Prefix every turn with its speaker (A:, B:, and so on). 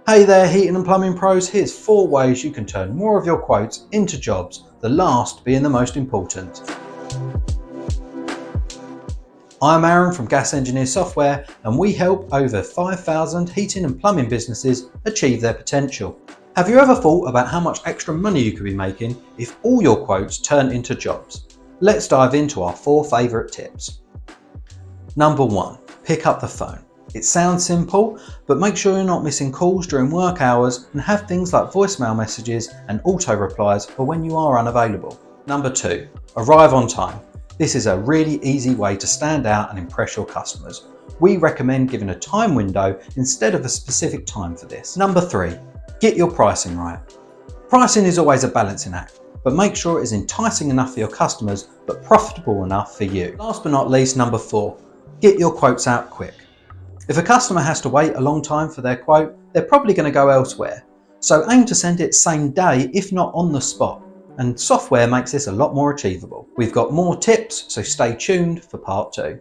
A: Hey there heating and plumbing pros, here's 4 ways you can turn more of your quotes into jobs, the last being the most important. I'm Aaron from Gas Engineer Software and we help over 5,000 heating and plumbing businesses achieve their potential. Have you ever thought about how much extra money you could be making if all your quotes turn into jobs? Let's dive into our 4 favourite tips. Number 1, pick up the phone. It sounds simple, but make sure you're not missing calls during work hours and have things like voicemail messages and auto replies for when you are unavailable. Number 2, arrive on time. This is a really easy way to stand out and impress your customers. We recommend giving a time window instead of a specific time for this. Number 3, get your pricing right. Pricing is always a balancing act, but make sure it is enticing enough for your customers but profitable enough for you. Last but not least, number 4, get your quotes out quick. If a customer has to wait a long time for their quote, they're probably going to go elsewhere. So aim to send it same day, if not on the spot. And software makes this a lot more achievable. We've got more tips, so stay tuned for part 2.